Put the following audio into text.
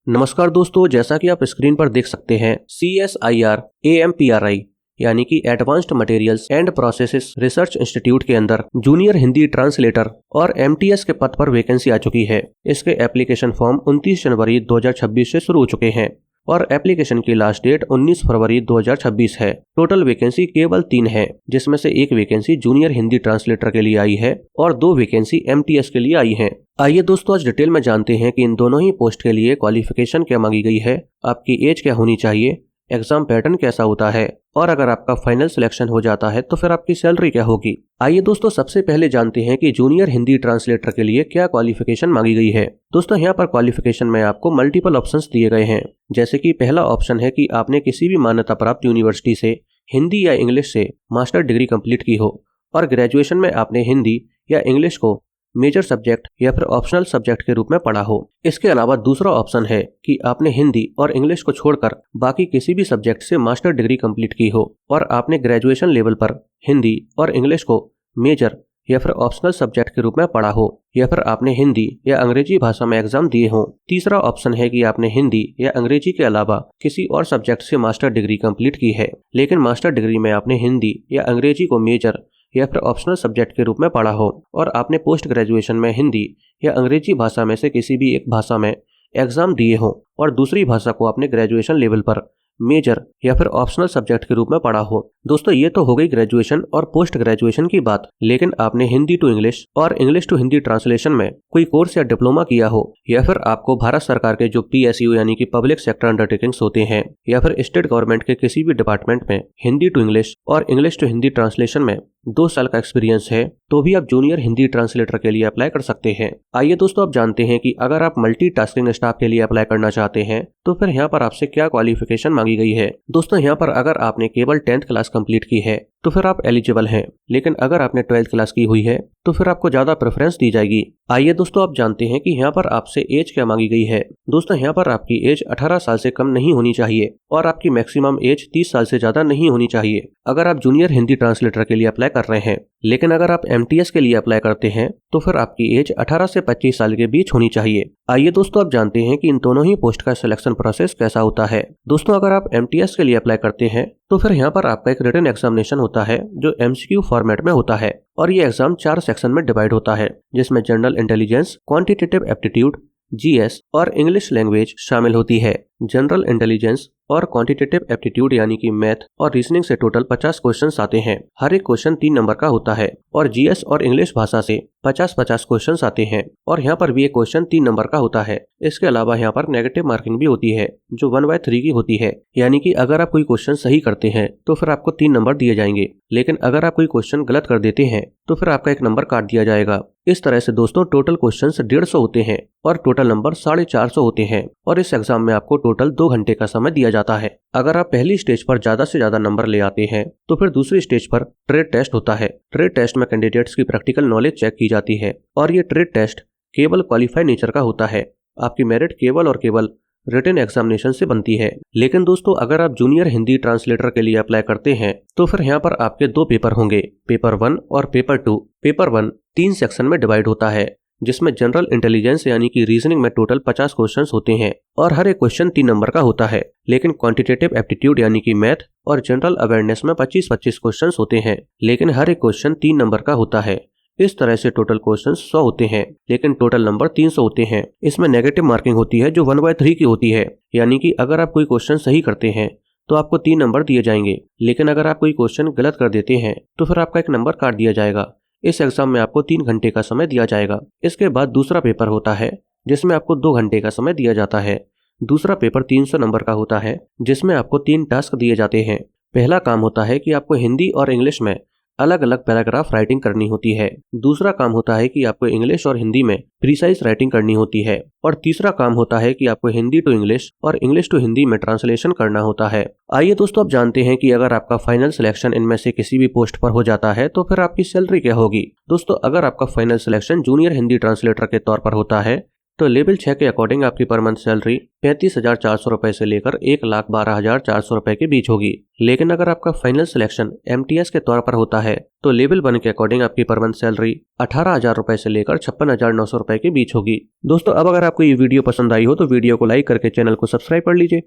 नमस्कार दोस्तों, जैसा कि आप स्क्रीन पर देख सकते हैं CSIR AMPRI यानी कि advanced materials and processes research institute के अंदर जूनियर हिंदी ट्रांसलेटर और MTS के पद पर वैकेंसी आ चुकी है। इसके एप्लीकेशन फॉर्म 29 जनवरी 2026 से शुरू हो चुके हैं और एप्लीकेशन की लास्ट डेट 19 फरवरी 2026 है। टोटल वैकेंसी केवल 3 है, जिसमें से एक वैकेंसी जूनियर हिंदी ट्रांसलेटर के लिए आई है और 2 वैकेंसी MTS के लिए आई है। आइए दोस्तों, आज डिटेल में जानते हैं कि इन दोनों ही पोस्ट के लिए क्वालिफिकेशन क्या मांगी गई है, आपकी एज क्या होनी चाहिए, एग्जाम पैटर्न कैसा होता है और अगर आपका फाइनल सिलेक्शन हो जाता है तो फिर आपकी सैलरी क्या होगी। आइए दोस्तों, सबसे पहले जानते हैं कि जूनियर हिंदी ट्रांसलेटर के लिए क्या क्वालिफिकेशन मांगी गई है। दोस्तों, यहाँ पर क्वालिफिकेशन में आपको मल्टीपल ऑप्शंस दिए गए हैं। जैसे कि पहला ऑप्शन है कि आपने किसी भी मान्यता प्राप्त यूनिवर्सिटी से हिंदी या इंग्लिश से मास्टर डिग्री कंप्लीट की हो और ग्रेजुएशन में आपने हिंदी या इंग्लिश को मेजर सब्जेक्ट या फिर ऑप्शनल सब्जेक्ट के रूप में पढ़ा हो। इसके अलावा दूसरा ऑप्शन है कि आपने हिंदी और इंग्लिश को छोड़कर बाकी किसी भी सब्जेक्ट से मास्टर डिग्री कंप्लीट की हो और आपने ग्रेजुएशन लेवल पर हिंदी और इंग्लिश को मेजर या फिर ऑप्शनल सब्जेक्ट के रूप में पढ़ा हो या फिर आपने हिंदी या अंग्रेजी भाषा में एग्जाम दिए हो। तीसरा ऑप्शन है कि आपने हिंदी या अंग्रेजी के अलावा किसी और सब्जेक्ट से मास्टर डिग्री कंप्लीट की है, लेकिन मास्टर डिग्री में आपने हिंदी या अंग्रेजी को मेजर या फिर ऑप्शनल सब्जेक्ट के रूप में पढ़ा हो और आपने पोस्ट ग्रेजुएशन में हिंदी या अंग्रेजी भाषा में से किसी भी एक भाषा में एग्जाम दिए हो और दूसरी भाषा को आपने ग्रेजुएशन लेवल पर मेजर या फिर ऑप्शनल सब्जेक्ट के रूप में पढ़ा हो। दोस्तों, ये तो हो गई ग्रेजुएशन और पोस्ट ग्रेजुएशन की बात, लेकिन आपने हिंदी टू इंग्लिश और इंग्लिश टू हिंदी ट्रांसलेशन में कोई कोर्स या डिप्लोमा किया हो या फिर आपको भारत सरकार के जो PSU यानी कि पब्लिक सेक्टर अंडरटेकिंग्स होते हैं या फिर स्टेट गवर्नमेंट के किसी भी डिपार्टमेंट में हिंदी टू इंग्लिश और इंग्लिश टू हिंदी ट्रांसलेशन में 2 साल का एक्सपीरियंस है, तो भी आप जूनियर हिंदी ट्रांसलेटर के लिए अप्लाई कर सकते हैं। आइए दोस्तों, आप जानते हैं कि अगर आप मल्टीटास्किंग स्टाफ के लिए अप्लाई करना चाहते हैं तो फिर यहाँ पर आपसे क्या क्वालिफिकेशन मांगी गई है। दोस्तों, यहाँ पर अगर आपने केवल 10th क्लास कंप्लीट की है तो फिर आप एलिजिबल हैं, लेकिन अगर आपने 12th क्लास की हुई है तो फिर आपको ज्यादा प्रेफरेंस दी जाएगी। आइए दोस्तों, आप जानते हैं कि यहाँ पर आपसे एज क्या मांगी गई है। दोस्तों, यहाँ पर आपकी एज 18 साल से कम नहीं होनी चाहिए और आपकी मैक्सिमम एज 30 साल से ज्यादा नहीं होनी चाहिए अगर आप जूनियर हिंदी ट्रांसलेटर के लिए अप्लाई कर रहे हैं। लेकिन अगर आप MTS के लिए अप्लाई करते हैं तो फिर आपकी एज 18 से 25 साल के बीच होनी चाहिए। आइए दोस्तों, आप जानते हैं कि इन दोनों ही पोस्ट का सिलेक्शन प्रोसेस कैसा होता है। दोस्तों, अगर आप MTS के लिए अप्लाई करते हैं तो फिर यहाँ पर आपका एक रिटन एग्जामिनेशन होता है जो MCQ फॉर्मेट में होता है और ये एग्जाम 4 सेक्शन में डिवाइड होता है, जिसमें general intelligence, quantitative aptitude, GS और इंग्लिश लैंग्वेज शामिल होती है। जनरल इंटेलिजेंस और क्वांटिटेटिव एप्टीट्यूड यानी कि मैथ और रीजनिंग से टोटल 50 क्वेश्चंस आते हैं। हर एक क्वेश्चन 3 नंबर का होता है और GS और इंग्लिश भाषा से 50-50 क्वेश्चंस आते हैं और यहाँ पर भी एक क्वेश्चन 3 नंबर का होता है। इसके अलावा यहाँ पर नेगेटिव मार्किंग भी होती है जो 1/3 की होती है, यानी कि अगर आप कोई क्वेश्चन सही करते हैं तो फिर आपको 3 नंबर दिए जाएंगे, लेकिन अगर आप कोई क्वेश्चन गलत कर देते हैं तो फिर आपका 1 नंबर काट दिया जाएगा। इस तरह से दोस्तों टोटल क्वेश्चंस 150 होते हैं और टोटल नंबर 450 होते हैं और इस एग्जाम में आपको टोटल 2 घंटे का समय दिया जाता है। अगर आप पहली स्टेज पर ज्यादा से ज्यादा नंबर ले आते हैं तो फिर दूसरी स्टेज पर ट्रेड टेस्ट होता है। ट्रेड टेस्ट में कैंडिडेट्स की प्रैक्टिकल नॉलेज चेक की जाती है और ये ट्रेड टेस्ट केवल क्वालिफाई नेचर का होता है। आपकी मेरिट केवल और केवल रिटन एग्जामिनेशन से बनती है। लेकिन दोस्तों, अगर आप जूनियर हिंदी ट्रांसलेटर के लिए अप्लाई करते हैं तो फिर यहाँ पर आपके 2 पेपर होंगे, पेपर 1 और पेपर 2। पेपर 1 3 सेक्शन में डिवाइड होता है, जिसमें जनरल इंटेलिजेंस यानी कि रीजनिंग में टोटल 50 क्वेश्चंस होते हैं और हर एक क्वेश्चन 3 नंबर का होता है। लेकिन क्वांटिटेटिव एप्टीट्यूड यानी कि मैथ और जनरल अवेयरनेस में 25-25 क्वेश्चंस होते हैं, लेकिन हर एक क्वेश्चन 3 नंबर का होता है। इस तरह से टोटल क्वेश्चंस 100 होते हैं, लेकिन टोटल नंबर 300 होते हैं। इसमें नेगेटिव मार्किंग होती है जो 1/3 की होती है, यानी कि अगर आप कोई क्वेश्चन सही करते हैं तो आपको 3 नंबर दिए जाएंगे, लेकिन अगर आप कोई क्वेश्चन गलत कर देते हैं तो फिर आपका 1 नंबर काट दिया जाएगा। इस एग्जाम में आपको 3 घंटे का समय दिया जाएगा। इसके बाद दूसरा पेपर होता है जिसमें आपको 2 घंटे का समय दिया जाता है। दूसरा पेपर 300 नंबर का होता है जिसमें आपको 3 टास्क दिए जाते हैं। पहला काम होता है कि आपको हिंदी और इंग्लिश में अलग अलग पैराग्राफ राइटिंग करनी होती है। दूसरा काम होता है कि आपको इंग्लिश और हिंदी में प्रीसाइज राइटिंग करनी होती है और तीसरा काम होता है कि आपको हिंदी टू इंग्लिश और इंग्लिश टू हिंदी में ट्रांसलेशन करना होता है। आइए दोस्तों, आप जानते हैं कि अगर आपका फाइनल सिलेक्शन इनमें से किसी भी पोस्ट पर हो जाता है तो फिर आपकी सैलरी क्या होगी। दोस्तों, अगर आपका final selection junior Hindi translator के तौर पर होता है तो लेवल 6 के अकॉर्डिंग आपकी पर मंथ सैलरी 35,400 रुपए से लेकर 1,12,400 रुपए के बीच होगी। लेकिन अगर आपका फाइनल सिलेक्शन MTS के तौर पर होता है तो लेवल 1 के अकॉर्डिंग आपकी पर मंथ सैलरी 18,000 रुपए से लेकर 56,900 रुपए के बीच होगी। दोस्तों अब अगर आपको ये वीडियो पसंद आई हो तो वीडियो को लाइक करके चैनल को सब्सक्राइब कर लीजिए।